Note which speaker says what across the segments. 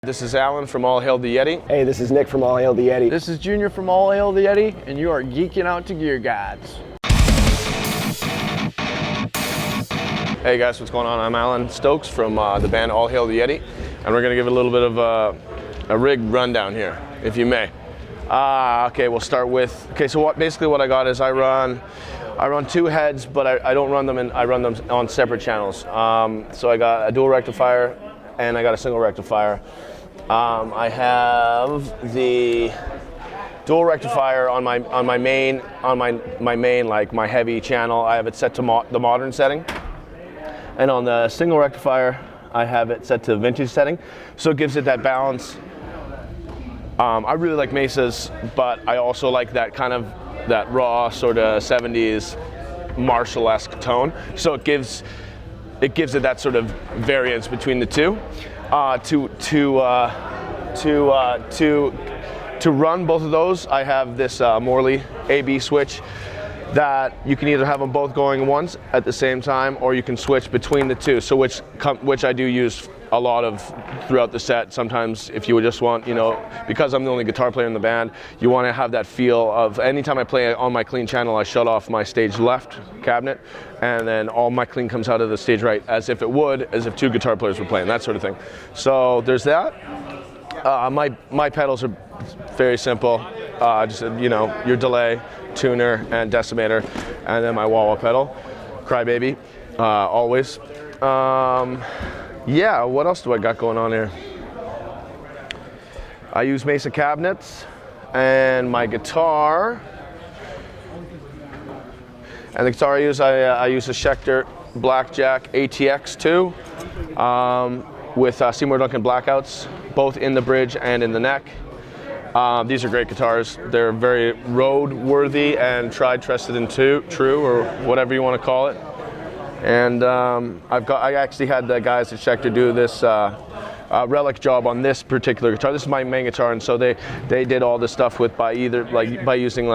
Speaker 1: This is Alan from All Hail The Yeti.
Speaker 2: Hey, this is Nick from All Hail The Yeti.
Speaker 3: This is Junior from All Hail The Yeti, and you are geeking out to Gear Gods.
Speaker 1: Hey guys, what's going on? I'm Alan Stokes from the band All Hail The Yeti, and we're going to give a little bit of a rig rundown here, if you may. Okay, we'll start with, basically what I got is I run two heads, but I don't run them I run them on separate channels. So I got a dual rectifier and I got a single rectifier. I have the dual rectifier on my main like my heavy channel. I have it set to the modern setting, and on the single rectifier I have it set to vintage setting, so it gives it that balance. I really like Mesas, but I also like that kind of that raw sort of 70s Marshall-esque tone, so it gives it that sort of variance between the two. To run both of those, I have this Morley AB switch that you can either have them both going once at the same time, or you can switch between the two. So which I do use a lot of throughout the set. Sometimes if you would just want, because I'm the only guitar player in the band, you want to have that feel of anytime I play on my clean channel, I shut off my stage left cabinet, and then all my clean comes out of the stage right, as if two guitar players were playing, that sort of thing. So there's that. My pedals are very simple. Just your delay, tuner, and decimator, and then my wah-wah pedal, Crybaby, always. Yeah, what else do I got going on here? I use Mesa cabinets, and my guitar. And the guitar I use a Schecter Blackjack Atx 2 with Seymour Duncan blackouts, both in the bridge and in the neck. These are great guitars. They're very road-worthy and tried, trusted, and true, or whatever you want to call it. And I actually had the guys at Schecter do this relic job on this particular guitar. This is my main guitar, and so they did all this stuff by using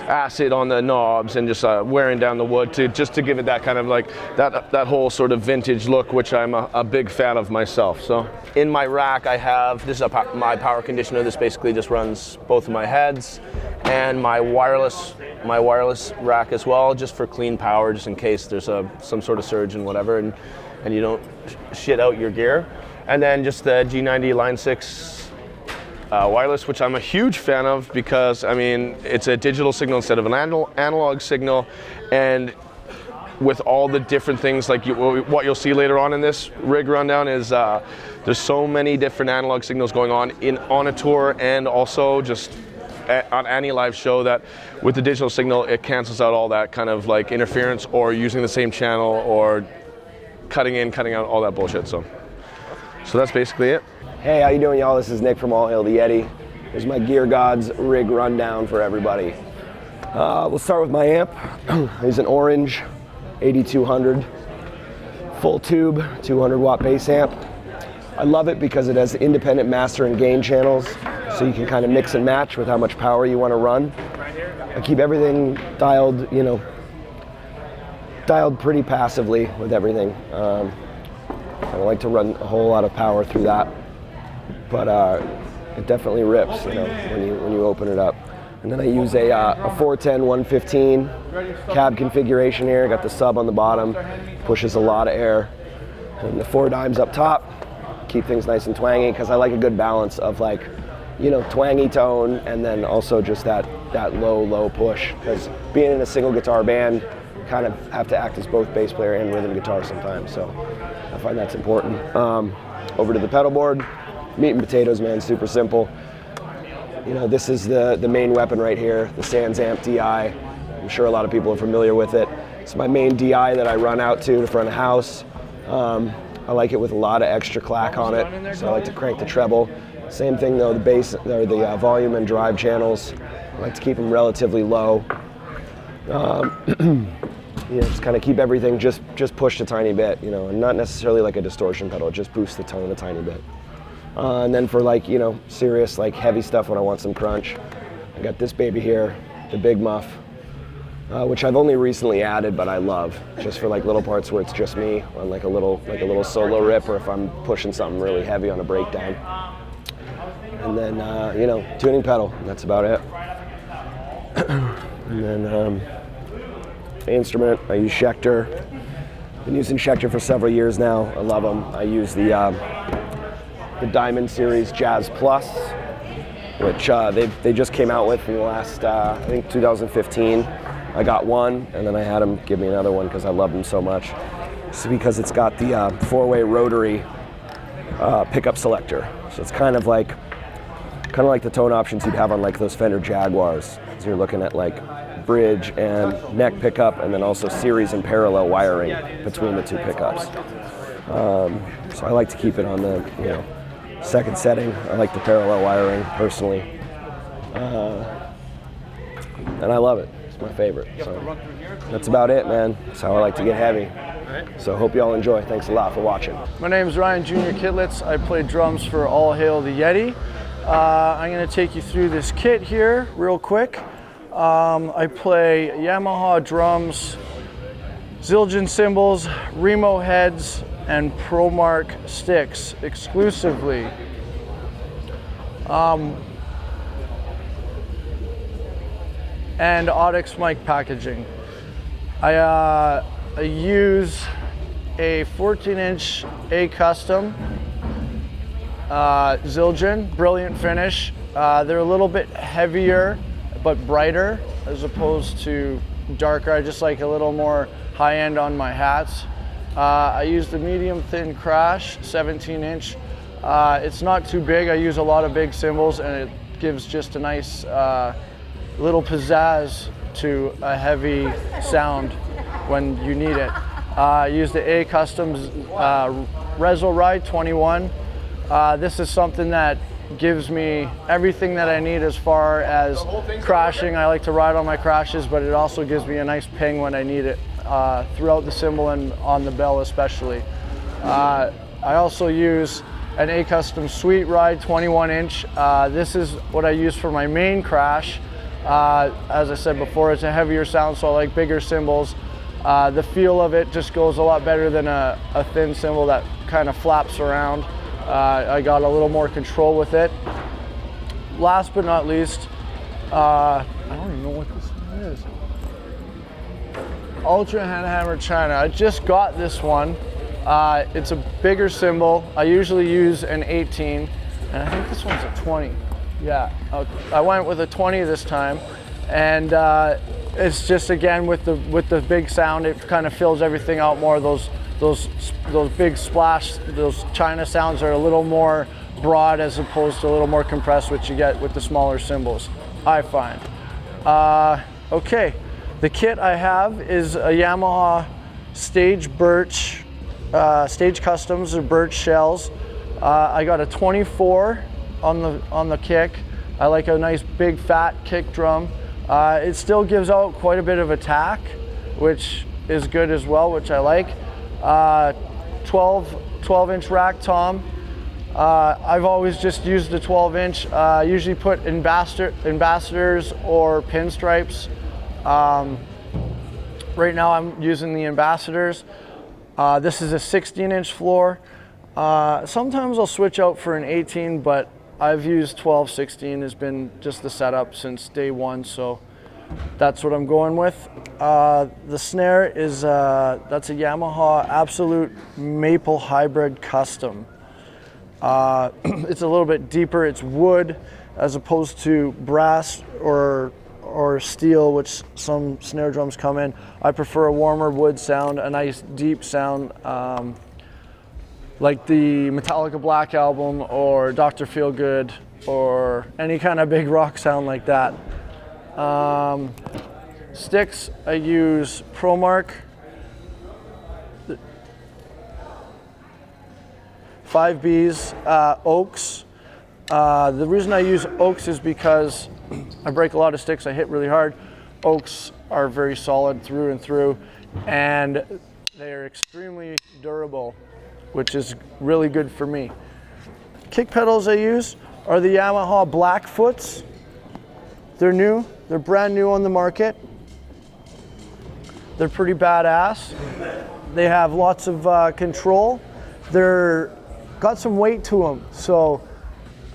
Speaker 1: acid on the knobs and just wearing down the wood to give it that kind of that whole sort of vintage look, which I'm a big fan of myself. So in my rack I have, this is my power conditioner. This basically just runs both of my heads and my wireless rack as well, just for clean power, just in case there's some sort of surge and whatever, and you don't shit out your gear. And then just the G90 Line 6 wireless, which I'm a huge fan of, because it's a digital signal instead of an analog signal, and with all the different things what you'll see later on in this rig rundown is there's so many different analog signals going on a tour, and also just on any live show, that with the digital signal it cancels out all that kind of interference, or using the same channel, or cutting in, cutting out, all that bullshit. So that's basically it.
Speaker 2: Hey, how you doing, y'all? This is Nick from All Hail The Yeti. Here's my Gear Gods rig rundown for everybody. We'll start with my amp. It's an orange 8200 full tube 200 watt bass amp. I love it because it has independent master and gain channels, so you can kind of mix and match with how much power you want to run. I keep everything dialed, dialed pretty passively with everything. I don't like to run a whole lot of power through that, but it definitely rips, when you open it up. And then I use a 410 115 cab configuration here. I got the sub on the bottom, pushes a lot of air, and the 4 dimes up top. Keep things nice and twangy, because I like a good balance of twangy tone, and then also just that low push, because being in a single guitar band, kind of have to act as both bass player and rhythm guitar sometimes, so I find that's important. Over to the pedal board, meat and potatoes, man, super simple. This is the main weapon right here, the Sansamp DI. I'm sure a lot of people are familiar with it. It's my main DI that I run out to the front of house. I like it with a lot of extra clack on it, so I like to crank the treble. Same thing though, the bass, or the volume and drive channels, I like to keep them relatively low. Just kind of keep everything just pushed a tiny bit, and not necessarily like a distortion pedal, just boosts the tone a tiny bit. And then for serious heavy stuff when I want some crunch, I got this baby here, the Big Muff. which I've only recently added, but I love just for like little parts where it's just me on like a little solo rip, or if I'm pushing something really heavy on a breakdown. And then you know, tuning pedal. That's about it. And then the instrument, I use Schecter. Been using Schecter for several years now. I love them. I use the Diamond Series Jazz Plus, which they just came out with in the last, I think 2015. I got one, and then I had them give me another one because I love them so much. It's because it's got the four-way rotary pickup selector. So it's kind of like the tone options you'd have on like those Fender Jaguars. So you're looking at like bridge and neck pickup, and then also series and parallel wiring between the two pickups. So I like to keep it on the, you know, second setting. I like the parallel wiring personally, and I love it. It's my favorite. So that's about it, man. That's how I like to get heavy. So hope you all enjoy. Thanks a lot for watching.
Speaker 3: My name is Ryan Jr. Kitlitz. I play drums for All Hail the Yeti. I'm going to take you through this kit here real quick. I play Yamaha drums, Zildjian cymbals, Remo heads, and ProMark sticks exclusively. And Atx mic packaging. I use a 14-inch A Custom Zildjian, brilliant finish. They're a little bit heavier but brighter as opposed to darker. I just like a little more high end on my hats. I use the medium thin crash, 17-inch. It's not too big. I use a lot of big cymbals, and it gives just a nice little pizzazz to a heavy sound when you need it. I use the A Customs Rezo Ride 21. This is something that gives me everything that I need as far as crashing. I like to ride on my crashes, but it also gives me a nice ping when I need it throughout the cymbal and on the bell especially. I also use an A Custom Sweet Ride 21-inch. This is what I use for my main crash. As I said before, it's a heavier sound, so I like bigger cymbals. The feel of it just goes a lot better than a thin cymbal that kind of flaps around. I got a little more control with it. Last but not least, I don't even know what this one is. Ultra Hand Hammer China. I just got this one. It's a bigger cymbal. I usually use an 18, and I think this one's a 20. Yeah, I went with a 20 this time, and it's just, again, with the big sound, it kind of fills everything out more. Those big splash, those China sounds are a little more broad as opposed to a little more compressed, which you get with the smaller cymbals, I find. Okay, the kit I have is a Yamaha Stage Birch, Stage Customs or Birch shells. I got a 24 on the kick. I like a nice big fat kick drum. It still gives out quite a bit of attack, which is good as well, which I like. 12-inch rack tom. I've always just used the 12-inch. Usually put ambassadors or pinstripes. Right now I'm using the ambassadors. This is a 16-inch floor. Sometimes I'll switch out for an 18, but I've used 12-16 has been just the setup since day one, so that's what I'm going with. The snare is that's a Yamaha Absolute Maple Hybrid Custom. It's a little bit deeper. It's wood as opposed to brass or steel, which some snare drums come in. I prefer a warmer wood sound, a nice deep sound, like the Metallica Black Album or Dr. Feelgood or any kind of big rock sound like that. Sticks, I use ProMark 5Bs, Oaks. The reason I use Oaks is because I break a lot of sticks, I hit really hard. Oaks are very solid through and through, and they are extremely durable, which is really good for me. Kick pedals I use are the Yamaha Blackfoots. They're new, they're brand new on the market. They're pretty badass. They have lots of control. They're got some weight to them. So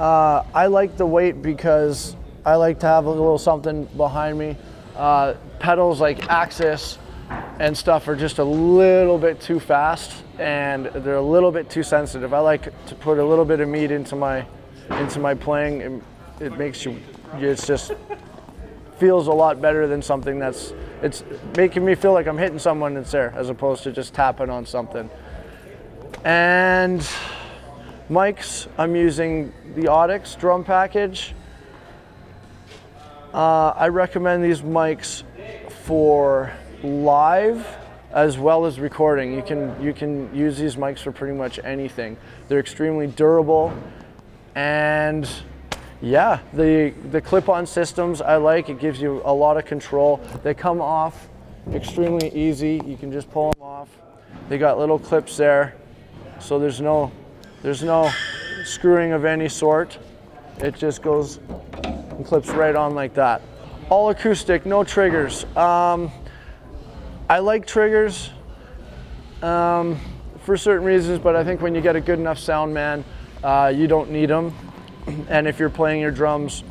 Speaker 3: I like the weight because I like to have a little something behind me. Pedals like Axis and stuff are just a little bit too fast, and they're a little bit too sensitive. I like to put a little bit of meat into my playing. It makes you, it's just feels a lot better than something it's making me feel like I'm hitting someone that's there, as opposed to just tapping on something. And mics, I'm using the Atx drum package. I recommend these mics for live as well as recording. You can use these mics for pretty much anything. They're extremely durable, and yeah, the clip-on systems I like. It gives you a lot of control. They come off extremely easy. You can just pull them off. They got little clips there, so there's no screwing of any sort. It just goes and clips right on like that. All acoustic, no triggers. I like triggers for certain reasons, but I think when you get a good enough sound man, you don't need them. And if you're playing your drums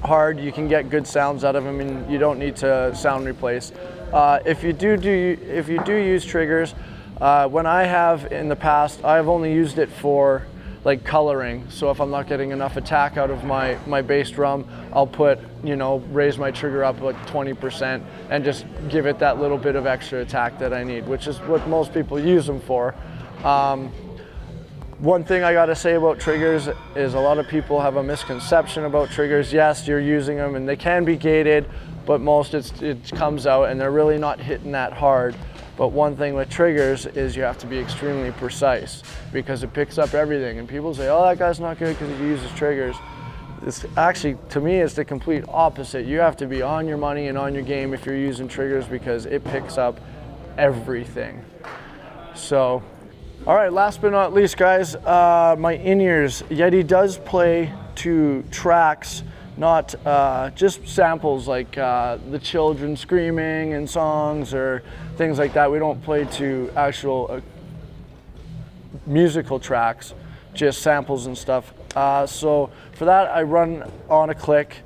Speaker 3: hard, you can get good sounds out of them, and you don't need to sound replace. If you do use triggers, when I have in the past, I've only used it for like coloring. So if I'm not getting enough attack out of my bass drum, I'll put, raise my trigger up like 20% and just give it that little bit of extra attack that I need, which is what most people use them for. One thing I gotta say about triggers is a lot of people have a misconception about triggers. Yes, you're using them and they can be gated, but most it comes out and they're really not hitting that hard. But one thing with triggers is you have to be extremely precise, because it picks up everything. And people say, oh, that guy's not good because he uses triggers. It's actually, to me, it's the complete opposite. You have to be on your money and on your game if you're using triggers, because it picks up everything. So, all right, last but not least, guys, my in-ears. Yeti does play to tracks, not just samples like the children screaming and songs or things like that. We don't play to actual musical tracks, just samples and stuff. So for that, I run on a click,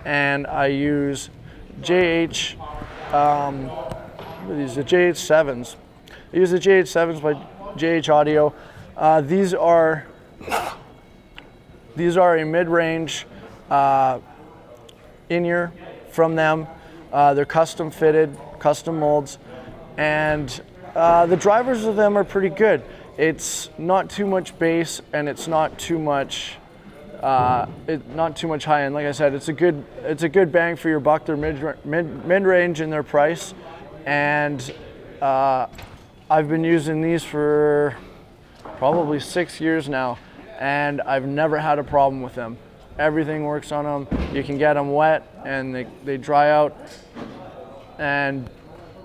Speaker 3: and I use JH, these are JH7s. I use the JH7s by JH Audio. These are a mid-range in-ear from them. They're custom fitted, custom molds, and the drivers of them are pretty good. It's not too much bass, and it's not too much high end. Like I said, it's a good bang for your buck. They're mid-range in their price, and I've been using these for probably 6 years now, and I've never had a problem with them. Everything works on them. You can get them wet and they dry out, and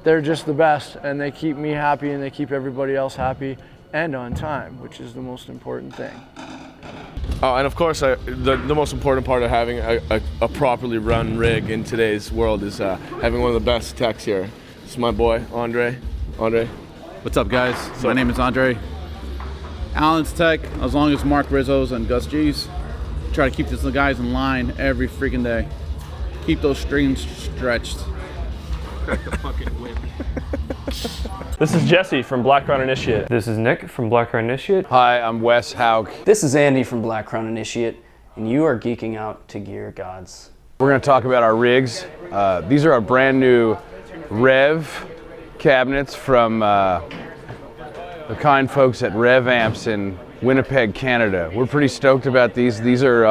Speaker 3: they're just the best, and they keep me happy and they keep everybody else happy and on time, which is the most important thing.
Speaker 1: Oh, and of course, the most important part of having a properly run rig in today's world is having one of the best techs here. This is my boy, Andre. Andre.
Speaker 4: What's up, guys? My name is Andre. Alan's tech, as long as Mark Rizzo's and Gus G's. Try to keep these guys in line every freaking day. Keep those strings stretched.
Speaker 5: This is Jesse from Black Crown Initiate. This is Nick from Black Crown Initiate.
Speaker 6: Hi, I'm Wes Haug.
Speaker 7: This is Andy from Black Crown Initiate, and you are geeking out to Gear Gods.
Speaker 6: We're going to talk about our rigs. These are our brand new Rev Cabinets from the kind folks at Rev Amps in Winnipeg, Canada. We're pretty stoked about these. These are